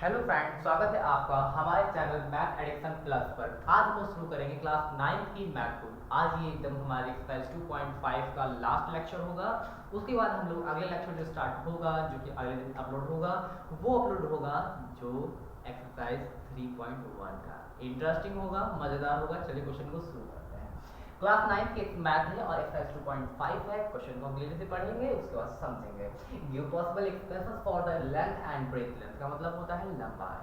Hello friend, स्वागत है आपका हमारे चैनल मैथ एडिक्शन प्लस पर। आज हम शुरू करेंगे क्लास 9 की मैथ को। आज ये एकदम हमारे एक्सरसाइज 2.5 का लास्ट लेक्चर होगा। उसके बाद हम लोग अगले लेक्चर जो स्टार्ट होगा, जो कि अगले दिन अपलोड होगा, वो अपलोड होगा जो एक्सरसाइज 3.1 का। इंटरेस्टिंग होगा, मज़ेदार होगा। चलिए क्वेश्चन को शुरू करते हैं। क्लास 9 की मैथ है और एक्सरसाइज 2.5 है। क्वेश्चन को क्लियरली से पढ़ेंगे, उसके बाद समझेंगे। Give possible expressions for the length and breadth. Length का मतलब होता है लंबाई।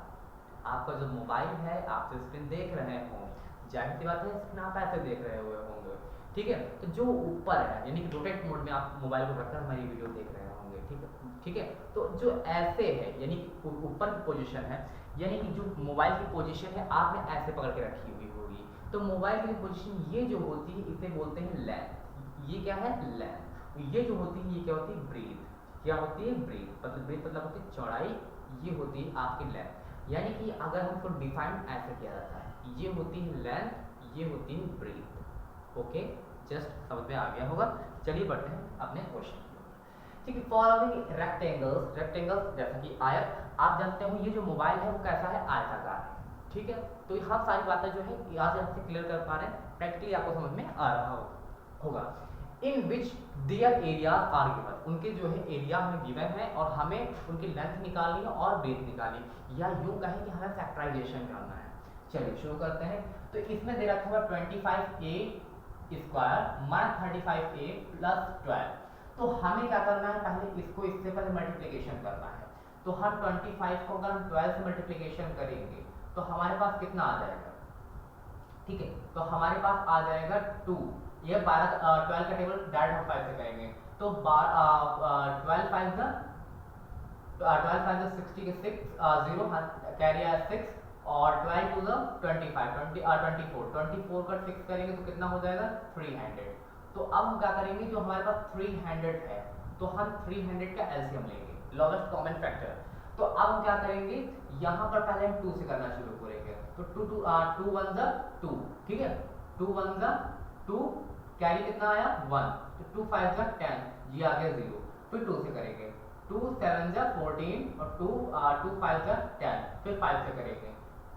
आपका जो मोबाइल है, आप जो स्क्रीन देख रहे हो, जाहिर सी बात है स्क्रीन आप ऐसे देख रहे हुए होंगे, ठीक है। तो जो ऊपर है, यानी कि रोटेट मोड में आप मोबाइल को रखकर हमारी वीडियो देख रहे होंगे, ठीक है, ठीक है। तो जो ऐसे है, यानी कि ऊपर की पोजीशन है, यानी कि जो मोबाइल की पोजीशन है आपने ऐसे पकड़ के रखी हुई होगी। तो मोबाइल की पोजीशन ये जो होती है, इसे बोलते हैं लेंथ। ये क्या है? लेंथ। ये जो होती है, ये क्या होती है? ब्रीथ। क्या होती है? ब्रीथ। मतलब ब्रीथ मतलब होती है चौड़ाई, ये होती है आपकी लेंथ। यानी कि अगर हम इसको डिफाइन ऐसे किया जाता है, ये होती है लेंथ, ये होती है ब्रीथ। ओके, जस्ट समझ में आ गया होगा। चलिए बढ़ते हैं अपने क्वेश्चन की ओर। ठीक है, फॉलोइंग रेक्टेंगल्स। रेक्टेंगल्स जैसा कि आयत, आप जानते हो ये जो मोबाइल है वो कैसा है? आयताकार है, ठीक है। तो यहाँ सारी बातें जो है यहाँ से हमसे क्लियर कर पा रहे हैं, प्रैक्टिकली आपको समझ में आ रहा होगा। In which their areas are given, उनके जो है एरिया हमें गिवन है और हमें उनकी लेंथ निकालनी है और ब्रेथ निकालनी, या यूं कहें कि हमें फैक्टराइजेशन करना है। चलिए शुरू करते हैं। तो इसमें दे रखा हुआ 25a square minus 35a plus 12। तो हमें क्या करना है? पहले इसको इससे पहले मल्टीप्लिकेशन करना है। तो हम 25 को अगर हम 12 से मल्टीप्लिकेशन करेंगे तो हमारे पास कितना आ जाएगा? ठीक है, तो हमारे पास आ जाएगा 2। ये 12 का टेबल डायरेक्ट हम 5 से करेंगे। तो 12 5 जा 60 के 6 0 कैरी आया 6 और 12 टू द 24 का 6 करेंगे तो कितना हो जाएगा? 300। तो अब हम क्या करेंगे? जो हमारे पास 300 है तो हम 300 का एलसीएम लेंगे, लोवेस्ट कॉमन फैक्टर। तो अब हम क्या करेंगे? यहाँ पर पहले हम 2 से करना शुरू करेंगे। तो 2 1 जा 2, ठीक है। 2 1 जा 2, कैरी कितना आया? 1। तो 2 5 जा 10, ये आ गया 0। फिर 2 से करेंगे। 2 7 जा 14 और 2 5 जा 10, फिर 5 से करेंगे।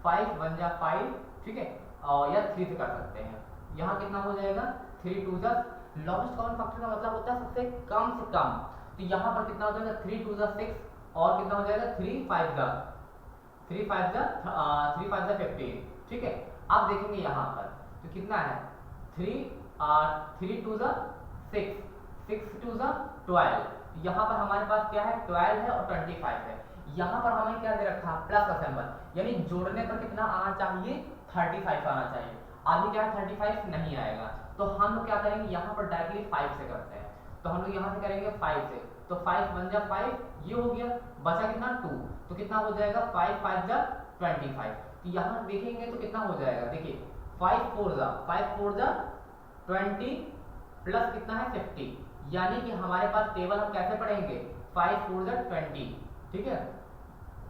5 1 जा 5, ठीक है, और या 3 से कर सकते हैं। यहाँ कितना हो जाएगा? 3 2 जा, लोवेस्ट कॉमन फैक्टर का मतलब होता है सबसे कम से कम। तो यहाँ पर कितना हो जाएगा? 3 2 जा 6 और कितना हो जाएगा? 3 5 जा 15, ठीक है। अब देखेंगे यहाँ पर तो कितना है? 3 2 जा 6, 6 2 जा 12। यहाँ पर हमारे पास क्या है? 12 है और 25 है। यहाँ पर हमें क्या दे रखा? प्लस का सिंबल, यानी जोड़ने पर कितना आना चाहिए? 35 आना चाहिए। अभी क्या है? 35 नहीं आएगा। तो हम लोग क्या करेंगे? यहाँ पर डायरेक्टली 5 से करते हैं। तो हम लोग यहाँ से करेंगे 5 से। तो 5 1 जा 5, ये हो गया। बचा कितना? 2। तो कितना हो जाएगा? 5 5 जा 25। तो यहाँ देखेंगे तो कितना हो जाएगा? देखिए 5 4 जा 20 प्लस कितना है? 50। यानी कि हमारे पास टेबल हम कैसे पढ़ेंगे? 5 4 जा 20, ठीक है।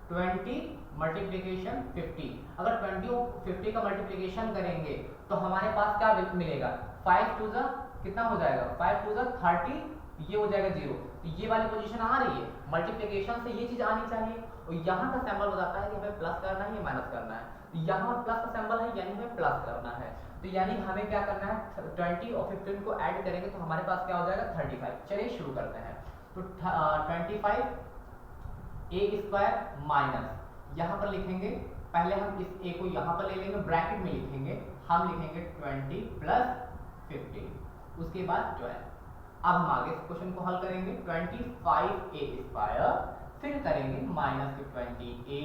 20 मल्टीप्लीकेशन 50। अगर 20 और 50 का मल्टीप्लीकेशन करेंगे तो हमारे पास क्या मिलेगा? 5 2 जा कितना हो जाएगा? 5 2 जा 30, ये हो जाएगा 0। तो ये वाली पोजीशन आ रही है, मल्टीप्लिकेशन से ये चीज आनी चाहिए। और यहाँ का सिंबल हो जाता है कि हमें प्लस करना है या माइनस करना है। तो यहाँ प्लस का सिंबल है, यानी हमें प्लस करना है। तो यानी हमें क्या करना है? 20 और 15 को ऐड करेंगे तो हमारे पास क्या हो जाएगा? 35। चलिए शुरू करते हैं। तो 25 a स्क्वायर माइनस, यहाँ पर लिखेंगे पहले हम इस a को यहाँ पर ले लेंगे, ब्रैकेट में लिखेंगे, हम लिखेंगे 20 प्लस 15, उसके बाद 12। अब हम आगे इस क्वेश्चन को हल करेंगे। 25a स्क्वायर, फिर करेंगे minus 20a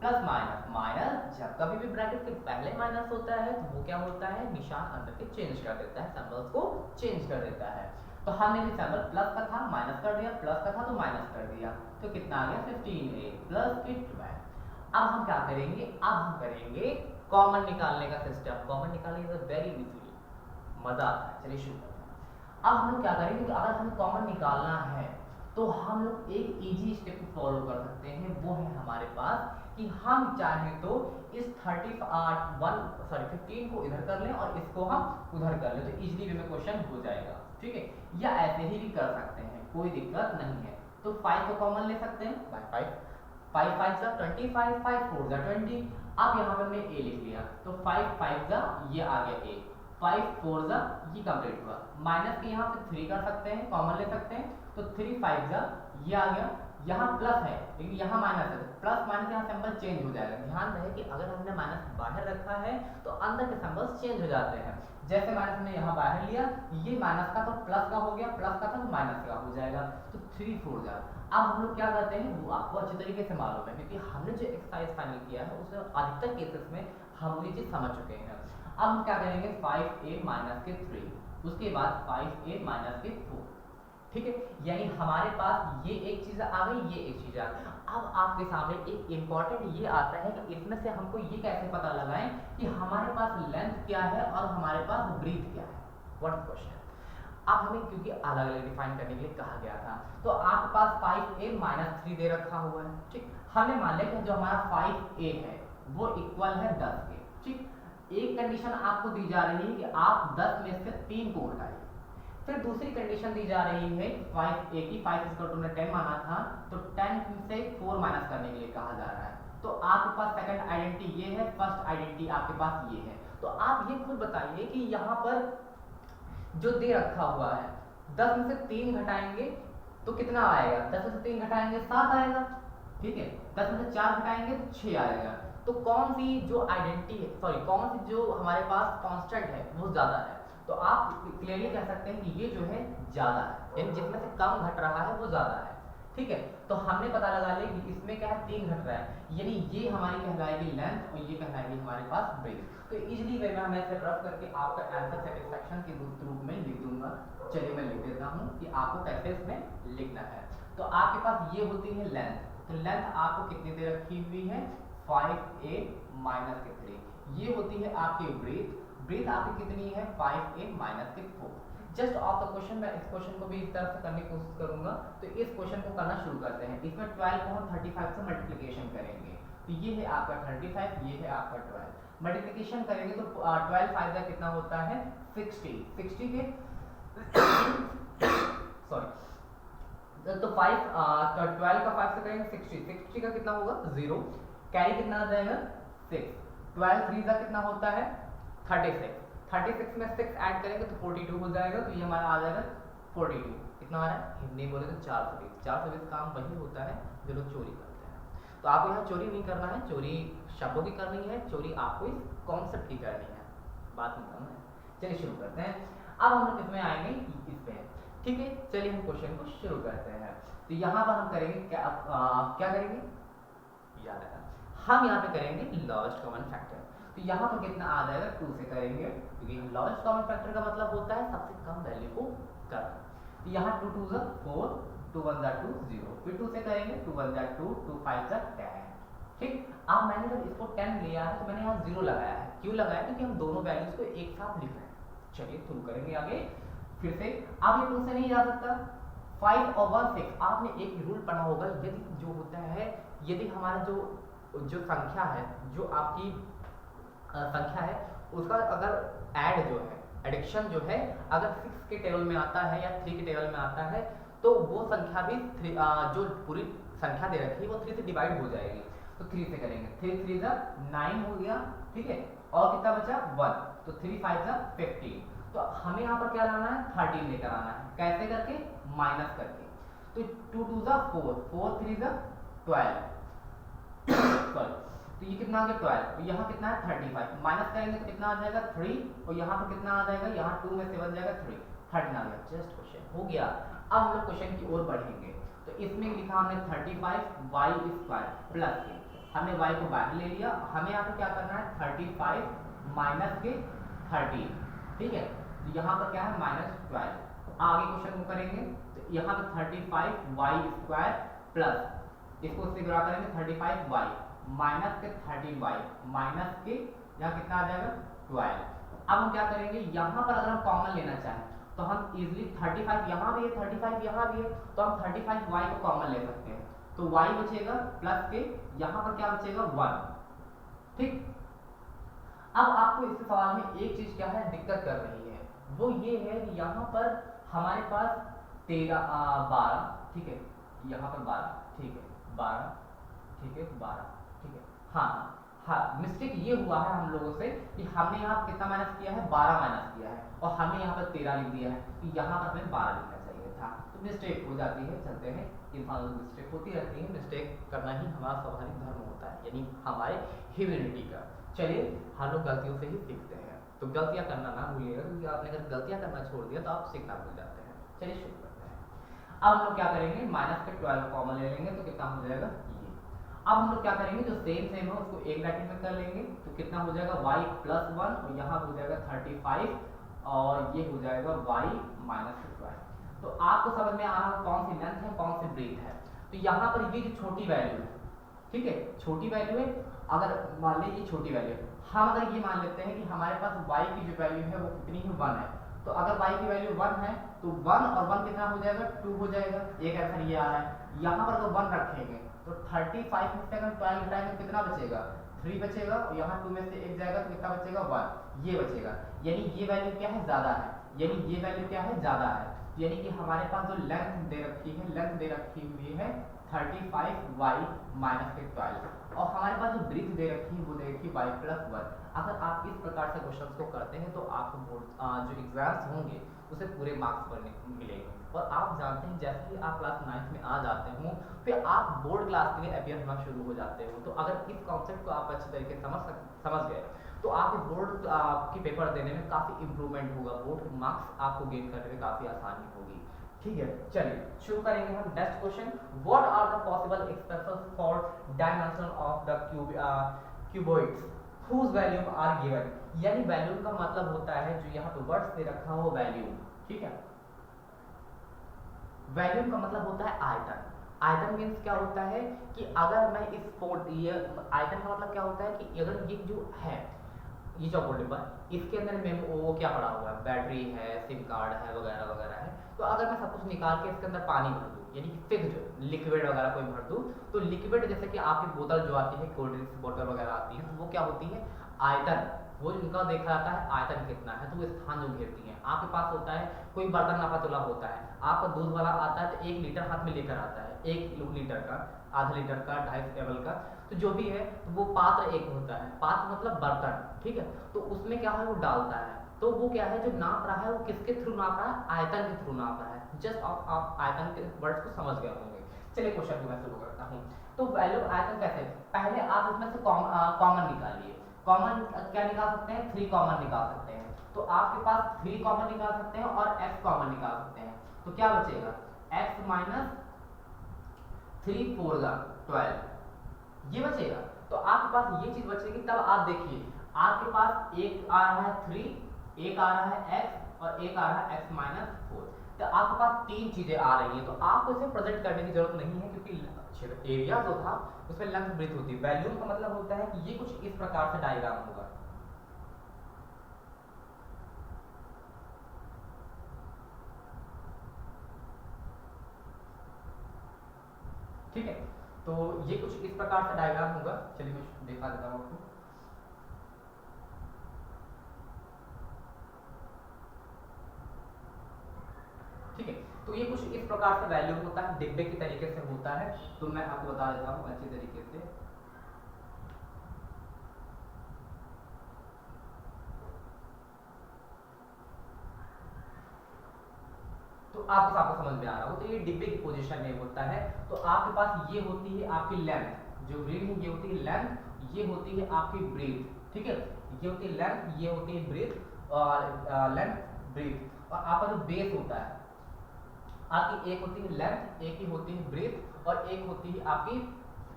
plus minus minus. जब कभी भी ब्रैकेट के पहले माइनस होता है तो वो क्या होता है? निशान अंदर के चेंज कर देता है, सिंबल्स को चेंज कर देता है। तो हमने भी सिंबल प्लस का था माइनस कर दिया, प्लस का था तो माइनस कर दिया। तो कितना आ गया? 15a plus 12। अब हम क्या करेंगे? अब हम करेंगे कॉमन निकालने का सिस्टम। कॉमन निकालने का वेरी इजी, मजा आता है। चलिए शुरू करते हैं। अब हम लोग क्या करेंगे? तो अगर हमें कॉमन निकालना है तो हम लोग एक इजी स्टेप फॉलो कर सकते हैं। वो है हमारे पास कि हम चाहे तो इस 15 को इधर कर लें और इसको हम उधर कर लें, तो इजीली वे में क्वेश्चन हो जाएगा, ठीक है। या ऐसे ही भी कर सकते हैं, कोई दिक्कत नहीं है। तो 5 को कॉमन ले सकते हैं, बाय 5 5 5 जा 25, 5 4 जा 20। अब यहाँ पे मैं a लिख लिया तो 5 5 जा ये आ गया a, 5 4 जा ये कंप्लीट हुआ। माइनस के यहाँ पे 3 कर सकते हैं, कॉमन ले सकते हैं, तो 3 5 जा ये आ गया। यहाँ प्लस है लेकिन यहाँ माइनस है, प्लस माइनस यहाँ सिंबल चेंज हो जाएगा। ध्यान रहे कि अगर हमने माइनस बाहर रखा है तो अंदर के सिंबल्स चेंज हो जाते हैं। जैसे माइनस हमने यहाँ बाहर लिया, ये माइनस का तो प्लस का हो गया, प्लस का तो माइनस का हो जाएगा, तो 3 4 जा। अब हम लोग क्या करते हैं वो आपको अच्छी तरीके से मालूम है, क्योंकि हमने जो एक्सरसाइज फाइनल किया है उसमें अधिकतर केसेस में हम ये चीज समझ चुके हैं। अब हम क्या करेंगे 5a माइनस के 3, उसके बाद 5a माइनस के 4, ठीक है। यानी हमारे पास ये एक चीज आ गई, ये एक चीज आ गई। अब आपके सामने एक इंपॉर्टेंट ये आता है कि इसमें से हमको ये कैसे पता लगाएं कि हमारे पास लेंथ क्या है और हमारे पास ब्रीथ क्या है। What question. अब हमें क्योंकि अलग अलग डिफाइन करने के लिए कहा गया था, तो आपके पास 5a माइनस 3 दे रखा हुआ है, ठीक। हमने मान लिया कि जो हमारा 5a है वो इक्वल है 10 के, ठीक। एक कंडीशन आपको दी जा रही है कि आप 10 में से 3 को उठाइए। फिर दूसरी कंडीशन दी जा रही है 5a की, 5 इसका तुमने 10 माना था तो 10 से 4 माइनस करने के लिए कहा जा रहा है। तो आपके पास सेकंड आइडेंटिटी ये है, फर्स्ट आइडेंटिटी आपके पास ये है। तो आप ये खुद बताइए कि यहाँ पर जो दे रखा हुआ है 10 में से 3 घटाएंगे तो कितना आएगा, 10 में से 3 घटाएंगे 7 आएगा, ठीक है। 10 में से 4 घटाएंगे तो 6 आएगा। तो कौन सी जो आइडेंटिटी है, सॉरी कौन सी जो हमारे पास कांस्टेंट है वो ज्यादा है, तो आप क्लियरली कह सकते हैं कि ये जो है ज्यादा है, यानी जिसमें से कम घट रहा है वो ज्यादा है, ठीक है। तो हमने पता लगा लिया कि इसमें क्या है 3 घट रहा है, यानी ये हमारी कहलाएगी लेंथ और ये कहलाएगी हमारे पास ब्रेथ। तो इजीली वे में मैं इसे रफ करके आपका आंसर सेटिस्फैक्शन के रूप में लिख दूंगा। चलिए मैं लिख देता हूँ कि आपको कैसे इसमें लिखना है। तो आपके पास ये होती है लेंथ, तो लेंथ आपको कितनी दे रखी हुई है 5a माइनस के 3। ये होती है आपकी ब्रेथ, ब्रेथ आपकी कितनी है 5a माइनस के 4। जस्ट ऑफ द क्वेश्चन मैं इस क्वेश्चन को भी इस तरह से करने की कोशिश करूंगा। तो इस क्वेश्चन को करना शुरू करते हैं। इसमें 12 को हम 35 से मल्टीप्लिकेशन करेंगे, तो ये है आपका 35, ये है आपका 12। मल्टीप्लिकेशन करेंगे तो 12 फाइव का कितना होता है 60 के सॉरी तो 5 12 का 5 से करेंगे 60 का कितना होगा 0, कैरी कितना आ जाएगा 6, 12 3 का कितना होता है 36 में 6 ऐड करेंगे तो 42 हो जाएगा। तो ये हमारा आ जाएगा 42, कितना आ रहा है हिंदी बोले तो 420 काम वही होता है जो लोग चोरी करते हैं। तो आपको यहाँ चोरी नहीं करना है, चोरी शब्दों की करनी है, चोरी आपको इस कॉन्सेप्ट की करनी है, बात नहीं करना है। चलिए शुरू करते हैं। अब हम लोग किसमें आएंगे इस पे, ठीक है। चलिए हम क्वेश्चन को शुरू करते हैं। तो यहाँ पर हम करेंगे क्या करेंगे याद है, हम यहाँ पे करेंगे लॉस्ट कॉमन फैक्टर। तो यहाँ पर कितना आ जाएगा 2 से करेंगे, क्योंकि लॉस्ट कॉमन फैक्टर का मतलब होता है सबसे कम वैल्यू को करना। तो यहाँ 2 2 जा 4, 2 1 जा 2 0, फिर 2 से करेंगे 2 1 जा 2, 2 5 जा 10, ठीक। अब मैंने जब इसको 10 लिया है तो मैंने यहाँ 0 लगाया है, क्यों लगाया क्योंकि हम दोनों वैल्यूज को एक साथ लिख रहे हैं। चलिए शुरू करेंगे आगे फिर से। अब ये 2 से नहीं जा सकता, 5 और 1 6। आपने एक रूल पढ़ा होगा, यदि जो होता है यदि हमारा जो संख्या है, जो आपकी संख्या है उसका अगर ऐड जो है एडिक्शन जो है अगर 6 के टेबल में आता है या 3 के टेबल में आता है तो वो संख्या भी जो पूरी संख्या दे रखी है वो 3 से डिवाइड हो जाएगी। तो 3 से करेंगे, 3 3 जा 9 हो गया, ठीक है। और कितना बचा 1, तो 3 5 जा 15। तो हमें यहाँ पर क्या लाना है 13 लेकर आना है, कैसे करके माइनस करके। तो 2 2 जा 4, 4 3 जा 12 सॉरी, तो ये कितना आ गया 12। तो यहाँ कितना है 35, माइनस करेंगे तो कितना आ जाएगा 3, और यहाँ पर कितना आ जाएगा, यहाँ 2 में से बन जाएगा 3, 13 आ गया। जस्ट क्वेश्चन हो गया। अब हम लोग क्वेश्चन की ओर बढ़ेंगे। तो इसमें लिखा हमने 35 वाई स्क्वायर प्लस के, हमने y को बाहर ले लिया, हमें यहाँ पर क्या करना है 35 माइनस के 13, ठीक है। तो यहाँ पर क्या है -12। आगे क्वेश्चन को करेंगे तो यहाँ पर 35 वाई स्क्वायर प्लस इसको उससे गुणा करेंगे 35 वाई माइनस के 13 वाई माइनस के यहाँ कितना आ जाएगा 12। अब हम क्या करेंगे, यहाँ पर अगर हम कॉमन लेना चाहें तो हम इजीली 35 यहाँ भी है 35 यहाँ भी है, तो हम 35 वाई को कॉमन ले सकते हैं। तो y बचेगा प्लस के, यहाँ पर क्या बचेगा 1, ठीक। अब आपको इस सवाल में एक चीज क्या है दिक्कत कर रही है, वो ये है कि यहाँ पर हमारे पास 12, ठीक है, यहाँ पर 12, ठीक है 12, ठीक है 12, ठीक है। हाँ हाँ, मिस्टेक ये हुआ है हम लोगों से कि हमने यहाँ कितना माइनस किया है, 12 माइनस किया है, और हमने यहाँ पर 13 लिख दिया है, तो यहाँ पर हमें 12 लिखना चाहिए था। तो मिस्टेक हो जाती है, चलते हैं, इंसानों को मिस्टेक होती रहती है, मिस्टेक करना ही हमारा स्वाभाविक धर्म होता है, यानी हमारे ह्यूमैनिटी का। चलिए हम लोग गलतियों से ही सीखते हैं, तो गलतियाँ करना ना भूलिएगा, क्योंकि आपने अगर गलतियाँ करना छोड़ दिया तो आप सीखना भूल जाते हैं। चलिए शुरू करते हैं। अब हम लोग क्या करेंगे, माइनस के 12 कॉमन ले लेंगे, तो कितना हो जाएगा ये। अब हम लोग क्या करेंगे, जो सेम है उसको एक ब्रैकेट में कर लेंगे, तो कितना हो जाएगा y प्लस 1, और यहाँ हो जाएगा 35, और ये हो जाएगा y माइनस 12। तो आपको समझ में आ रहा है कौन सी लेंथ है, कौन सी ब्रेथ है। तो यहाँ पर ये जो छोटी वैल्यू है, ठीक है, छोटी वैल्यू है, अगर मान लीजिए छोटी वैल्यू है, हम अगर ये मान लेते हैं कि हमारे पास y की जो वैल्यू है वो कितनी है, 1 है, तो अगर y की वैल्यू 1 है तो 1 और 1 कितना हो जाएगा, 2 हो जाएगा। एक आंसर ये आ रहा है। यहाँ पर तो 1 रखेंगे तो 35 में से अगर 12 घटाएंगे कितना बचेगा, 3 बचेगा, और यहाँ 2 में से 1 जाएगा तो कितना बचेगा, 1, ये बचेगा। यानी ये वैल्यू क्या है, ज़्यादा है, यानी ये वैल्यू क्या है, ज़्यादा है। यानी कि हमारे पास जो लेंथ दे रखी है, लेंथ दे रखी हुई है 35y माइनस 12, और हमारे पास जो ब्रिथ दे रखी है वो दे रखी है y प्लस 1। अगर आप इस प्रकार से क्वेश्चंस को करते हैं तो आपको जो एग्जाम्स होंगे उसे पूरे मार्क्स पर मिलेंगे। और आप जानते हैं जैसे ही आप क्लास 9th में आ जाते हो फिर आप बोर्ड क्लास के लिए अपियर होना शुरू हो जाते हो। तो अगर इस कॉन्सेप्ट को आप अच्छे तरीके से समझ गए तो आप बोर्ड की पेपर देने में काफ़ी इंप्रूवमेंट होगा, बोर्ड के मार्क्स आपको गेन करने में काफ़ी आसानी होगी। ठीक है, चलिए शुरू करेंगे हम। Next question, what are the possible expressions for dimension of the cuboids whose volume are given. यानी वैल्यूम का मतलब होता है जो यहाँ पे वर्ड्स दे रखा हो वैल्यूम, ठीक है। वैल्यूम का मतलब होता है आयतन। आयतन मीन्स क्या होता है कि अगर मैं इस ये आयतन का मतलब क्या होता है कि अगर ये जो है ये चौकोर डिब्बा, इसके अंदर में वो क्या पड़ा हुआ है, बैटरी है, सिम कार्ड है, वगैरह वगैरह है, तो अगर मैं सब कुछ निकाल के इसके अंदर पानी भर दूँ, यानी कि फिक्स्ड लिक्विड वगैरह कोई भर दूँ, तो लिक्विड जैसे कि आपकी बोतल जो आती है, कोल्ड ड्रिंक्स बोतल वगैरह आती है, तो वो क्या होती है, आयतन, वो इनका देखा जाता है आयतन कितना है, तो वो स्थान जो घेरती है। आपके पास होता है कोई बर्तन नापा तोला होता है, आपका दूध वाला आता है तो 1 लीटर हाथ में लेकर आता है, 1 लीटर का, आधा लीटर का, 2.5 ml का, तो जो भी है तो वो पात्र एक होता है, पात्र मतलब बर्तन, ठीक है। तो उसमें क्या है वो डालता है, तो वो क्या है जो नाप रहा है वो किसके थ्रू नाप रहा है, आयतन के थ्रू नाप रहा है। जस्ट आप आयतन के वर्ड्स को समझ गए होंगे। चलिए क्वेश्चन को मैं शुरू करता हूँ। तो वैल्यू आयतन कैसे, पहले आप इसमें से कॉमन निकालिए। कॉमन क्या निकाल सकते हैं, 3 कॉमन निकाल सकते हैं। तो आपके पास 3 कॉमन निकाल सकते हैं और x कॉमन निकाल सकते हैं, तो क्या बचेगा, x माइनस 3 4 12, ये बचेगा। तो आपके पास ये चीज बचेगी, तब आप देखिए आपके पास एक आ रहा है 3, एक आ रहा है x और एक आ रहा है x माइनस 4, तो आपके पास 3 चीजें आ रही हैं। तो आपको इसे प्रेजेंट करने की जरूरत नहीं है, क्योंकि एरिया जो था उसमें लेंथ ब्रेथ होती है। वैल्यूम का मतलब होता है कि ये कुछ इस प्रकार से डायग्राम होगा, ठीक है। तो ये कुछ इस प्रकार से डायग्राम होगा। चलिए मैं दिखा देता हूँ आपको। ठीक है, तो ये कुछ इस प्रकार से वैल्यूम होता है, डिब्बे की तरीके से होता है। तो मैं आपको बता देता हूँ अच्छी तरीके से। तो आपको समझ में आ रहा हो, तो ये डिब्बे की पोजीशन में होता है। तो आपके पास ये होती है आपकी लेंथ, जो ब्रीथ है ये होती है लेंथ, ये होती है आपकी ब्रीथ, ठीक है। ये होती है लेंथ, ये होती है ब्रीथ, और लेंथ ब्रीथ, और आपका जो बेस होता है आपकी एक होती है लेंथ, एक ही होती है ब्रीथ, और एक होती है आपकी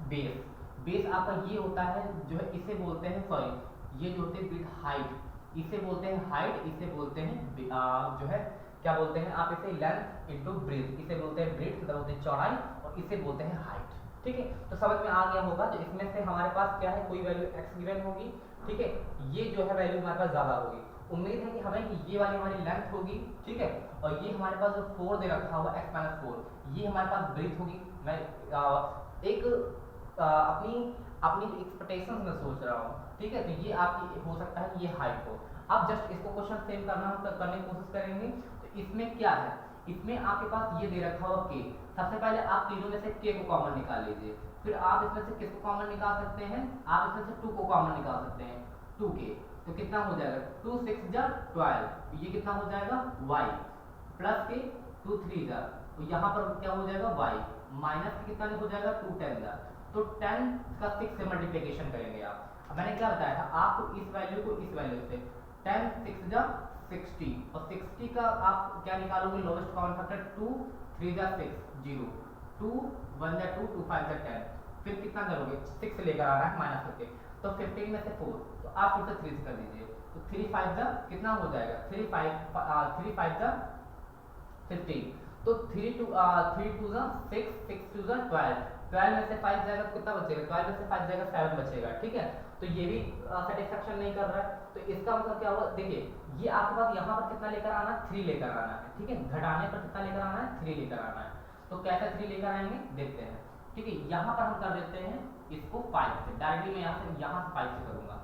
बेस। बेस आपका ये होता है जो है, इसे बोलते हैं, सॉरी ये जो होती है ब्रीथ हाइट, इसे बोलते हैं हाइट, इसे बोलते हैं जो है क्या बोलते हैं आप, इसे लेंथ इनटू ब्रीथ, इसे बोलते हैं ब्रीथ, मतलब बोलते हैं चौड़ाई, और इसे बोलते हैं हाइट, ठीक है। तो समझ में आ गया होगा। तो इसमें से हमारे पास क्या है, कोई वैल्यू x गिवन होगी, ठीक है। ये जो है वैल्यू हमारे पास ज्यादा होगी, उम्मीद है कि हमें कि ये वाली हमारी लेंथ होगी, ठीक है। और ये हमारे पास जो 4 दे रखा हुआ x माइनस 4, ये हमारे पास ब्रीथ होगी। मैं एक अपनी एक्सपेक्टेशंस में सोच रहा हूँ, ठीक है। तो ये आपकी हो सकता है कि ये हाइट हो। अब जस्ट इसको क्वेश्चन सेम करने की कोशिश करेंगे। तो इसमें क्या है, इसमें आपके पास ये दे रखा हुआ k, सबसे पहले आप तीनों में से k को कॉमन निकाल लीजिए। फिर आप इसमें से किसको कॉमन निकाल सकते हैं, आप इसमें से 2 को कॉमन निकाल सकते हैं, 2k। तो कितना हो जाएगा 2 6 जा 12, तो ये कितना हो जाएगा y प्लस के 2 3 जा, तो यहाँ पर क्या हो जाएगा y माइनस के कितना हो जाएगा 2 10 जा, तो 10 का 6 से मल्टीप्लिकेशन करेंगे आप। अब मैंने क्या बताया था आपको, इस वैल्यू को इस वैल्यू से 10 6 जा 60, और 60 का आप क्या निकालोगे लोवेस्ट कॉमन फैक्टर 2 3 जा 6 0, 2 1 जा 2 2 5 जा 10, फिर कितना करोगे 6 लेकर आ रहा है माइनस करके, तो 15 में से 4, तो आप फिर से 3 से कर दीजिए, तो 3 5 जा कितना हो जाएगा 3 5 जा 15, तो 3 2 जा 6 6 2 जा 12, 12 में से 5 जाएगा तो कितना बचेगा, 12 में से 5 जाएगा 7 बचेगा, ठीक है। तो ये भी सेटिस्फेक्शन नहीं कर रहा है, तो इसका मतलब क्या हुआ, देखिए ये आपके पास यहाँ पर कितना लेकर आना है 3 लेकर आना है, ठीक है, घटाने पर कितना लेकर आना है 3 लेकर आना है, तो कैसे 3 लेकर आएंगे देखते हैं, ठीक है। यहाँ पर हम कर देते हैं इसको 5 से, डायरेक्टली मैं यहाँ से 5 से करूंगा,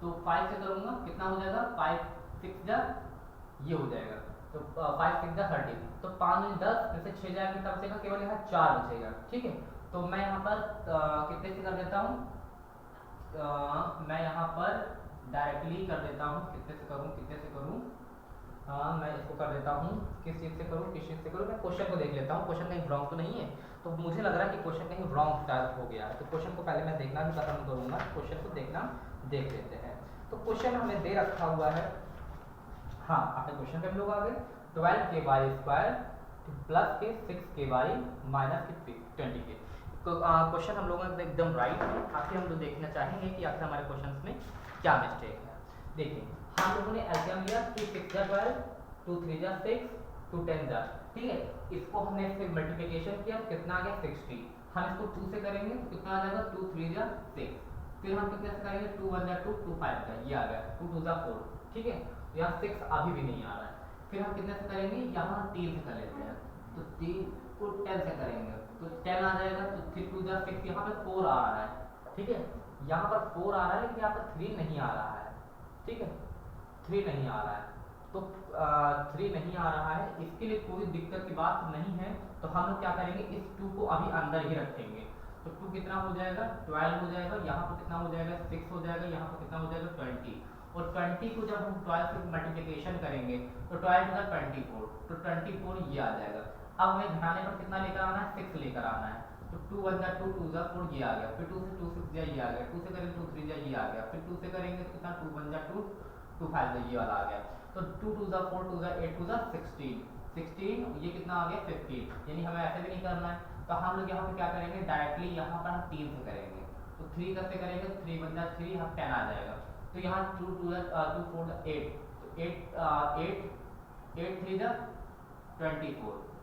तो 5 से करूंगा कितना हो जाएगा 5 6 जा ये हो जाएगा, तो 5 6 जा 30, तो 5 में 10 में से 6 जाएगा कितना बचेगा, केवल यहाँ 4 बचेगा, ठीक है। तो मैं यहाँ पर कितने से कर देता हूँ, मैं यहाँ पर डायरेक्टली कर देता हूँ, कितने से करूँ, मैं इसको कर देता हूँ, किस चीज़ से करूँ, मैं क्वेश्चन को देख लेता हूँ, क्वेश्चन कहीं रॉन्ग तो नहीं है, तो मुझे लग रहा है कि क्वेश्चन कहीं रॉन्ग टाइप हो गया है, तो क्वेश्चन को पहले मैं देखना भी खत्म करूँगा, क्वेश्चन को देखना देख लेते हैं। तो क्वेश्चन हमें दे रखा हुआ है, हाँ अपने क्वेश्चन पे हम लोग आ गए, 12k² प्लस के 6k माइनस के 20k। क्वेश्चन हम लोगों ने एकदम राइट है, आखिर हम लोग देखना चाहेंगे कि आखिर हमारे क्वेश्चन में क्या मिस्टेक है। देखिए हम लोगों ने एलसीएम लिया 2 6 जा 12, 2 3 जा 6, 2 10 जा, ठीक है, इसको हमने इससे मल्टीप्लिकेशन किया तो कितना आ गया 60, हम इसको 2 से करेंगे तो कितना आ जाएगा 2 3 जा 6, फिर हम कितने से करेंगे 2 1 जा 2 2 5 जा ये आ गया, 2 2 जा 4, ठीक है, यहाँ 6 अभी भी नहीं आ रहा है, फिर हम कितने से करेंगे यहाँ 3 से कर लेते हैं, तो 3 को 10 से करेंगे तो 10 आ जाएगा, तो 3 2 जा 6, यहाँ पे 4 आ रहा है, ठीक है, यहाँ पर 4 आ रहा है लेकिन यहाँ पर 3 नहीं आ रहा है, ठीक है, 3 नहीं आ रहा है, तो 3 नहीं आ रहा है, इसके लिए कोई दिक्कत की बात नहीं है, तो हम लोग क्या करेंगे इस 2 को अभी अंदर ही रखेंगे, तो 2 कितना हो जाएगा 12 हो जाएगा, यहाँ पर कितना हो जाएगा 6 हो जाएगा, यहाँ पर कितना हो जाएगा 20, और 20 को जब हम 12 से मल्टीप्लिकेशन करेंगे तो 12 होगा 24, तो 24 ये आ जाएगा। अब हमें घटाने पर कितना लेकर आना है 6 लेकर आना है, तो 2 1 जा 2 2 जा 4 ये आ गया, फिर 2 से 2 6 जा ये आ गया, 2 से करेंगे 2 3 जा ये आ गया, फिर 2 से करेंगे कितना 2 1 जा 2 2 5 जा ये वाला आ गया, तो 2 2 जा 4 2 जा 8 2 जा 16 ये कितना आ गया 15, यानी हमें ऐसे भी नहीं करना है, तो हम लोग यहाँ पे क्या करेंगे डायरेक्टली यहाँ पर हम 3 से करेंगे, तो 3 कैसे करेंगे 3 1 जा 3 हम 10 आ जाएगा, तो यहाँ 2 2 2 4 8, तो 8 3 जा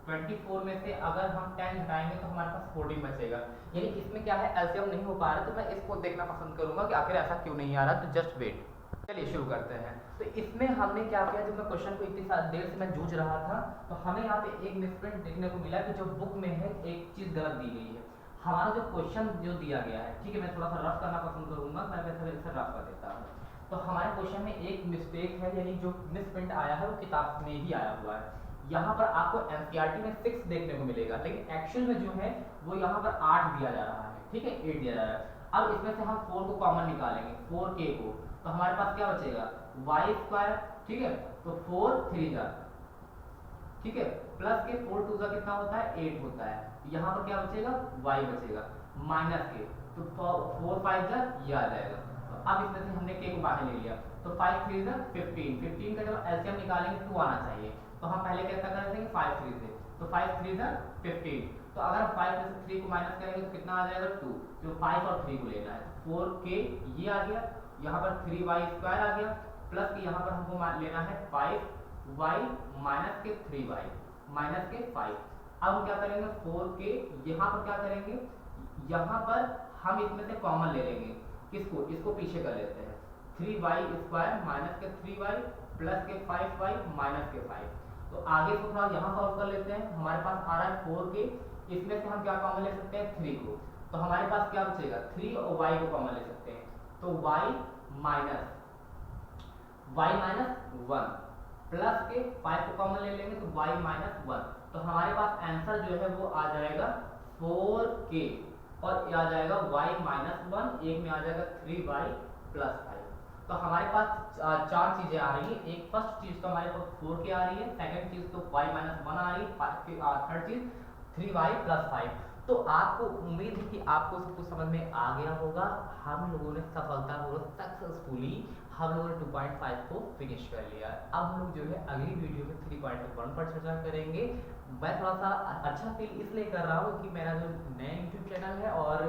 24 में से अगर हम 10 घटाएंगे तो हमारे पास 14 बचेगा, यानी इसमें क्या है एलसीएम नहीं हो पा रहा, तो मैं इसको देखना पसंद करूंगा कि आखिर ऐसा क्यों नहीं आ रहा, तो जस्ट वेट। चलिए शुरू करते हैं। तो इसमें हमने क्या किया, जब मैं क्वेश्चन को इतनी देर से मैं जूझ रहा था तो हमें यहाँ पे एक मिसप्रिंट देखने को मिला कि जो बुक में है एक चीज़ गलत दी गई है, हमारा जो क्वेश्चन जो दिया गया है, ठीक है, मैं थोड़ा सा रफ करना पसंद करूंगा, मैं वैसे इसे रफ कर देता हूँ। तो हमारे क्वेश्चन में एक मिस्टेक है, यानी जो मिसप्रिंट आया है वो किताब में ही आया हुआ है, यहाँ पर आपको एनसीईआरटी में 6 देखने को मिलेगा, लेकिन एक्चुअल में जो है वो यहाँ पर 8 दिया जा रहा है, ठीक है 8 दिया जा रहा है। अब इसमें से हम 4 को कॉमन निकालेंगे, 4k को, तो हमारे पास क्या बचेगा y², ठीक है, तो 4 3 जा, ठीक है, प्लस के 4 2 जा कितना होता है 8 होता है, यहाँ पर क्या बचेगा y बचेगा, माइनस के, तो 4 5 जा ये आ जाएगा, तो अब इसमें से हमने k को बाहर ले लिया, तो 5 3 जा 15 का जब एलसीएम निकालेंगे 2 आना चाहिए, तो हम पहले कैसा कर देंगे 5 3 से, तो 5 3 जा 15, तो अगर हम 5 में से 3 को माइनस करेंगे तो कितना आ जाएगा 2, जो 5 और 3 को लेना है, 4k ये आ गया, यहाँ पर 3y² आ गया, प्लस कि यहाँ पर हमको लेना है 5y माइनस के 3y माइनस के 5। अब हम क्या करेंगे 4k, यहाँ पर क्या करेंगे, यहाँ पर हम इसमें से कॉमन ले लेंगे, किसको, इसको पीछे कर लेते हैं, 3y² माइनस के 3y प्लस के 5y माइनस के 5। तो आगे को थोड़ा यहाँ सॉल्व कर लेते हैं, हमारे पास आ रहा है 4k, इसमें से हम क्या कॉमन ले सकते हैं 3 को, तो हमारे पास क्या बचेगा 3 और y को कॉमन ले सकते हैं, तो y माइनस 1 प्लस के 5 को कॉमन ले लेंगे तो y माइनस 1, तो हमारे पास आंसर जो है वो आ जाएगा 4k और ये आ जाएगा y माइनस 1, एक में आ जाएगा 3y प्लस 5। तो हमारे पास चार चीजें आ रही है। एक फर्स्ट चीज तो हमारे पास 4 की आ रही है, सेकंड चीज तो y माइनस 1 आ रही है, थर्ड चीज 3y प्लस 5। तो आपको उम्मीद है कि आपको सब कुछ समझ में आ गया होगा। हम लोगों ने सफलतापूर्वक सक्सेसफुली हम लोगों ने 2.5 को फिनिश कर लिया। अब हम लोग जो है अगली वीडियो में 3.1 पर चर्चा करेंगे। मैं थोड़ा सा अच्छा फील इसलिए कर रहा हूँ कि मेरा जो नया यूट्यूब चैनल है और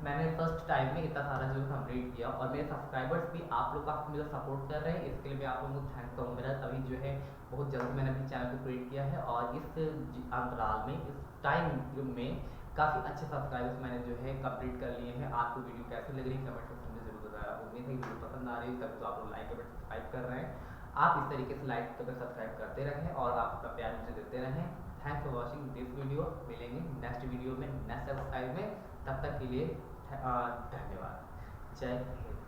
मैंने फर्स्ट टाइम में इतना सारा जो कंप्लीट किया, और मेरे सब्सक्राइबर्स भी आप लोग काफ़ी मुझे सपोर्ट कर रहे हैं, इसके लिए मैं आप लोगों को थैंक्स करूँ। मेरा अभी जो है बहुत जल्द मैंने अपने चैनल को क्रिएट किया है, और इस अंतराल में, इस टाइम में काफ़ी अच्छे सब्सक्राइबर्स मैंने जो है कंप्लीट कर लिए हैं। आपको वीडियो कैसी लग रही है कमेंट सेक्शन में जरूर बताया। उम्मीद है वीडियो पसंद आ रही है, तभी तो आप लोग लाइक कमेंट सब्सक्राइब कर रहे हैं। आप इस तरीके से लाइक कमेंट सब्सक्राइब करते रहें और आप अपना प्यार मुझे देते रहें। Thanks for watching this video. मिलेंगे नेक्स्ट वीडियो में, नेक्स्ट सब्सक्राइब में। तब तक के लिए धन्यवाद। जय हिंद।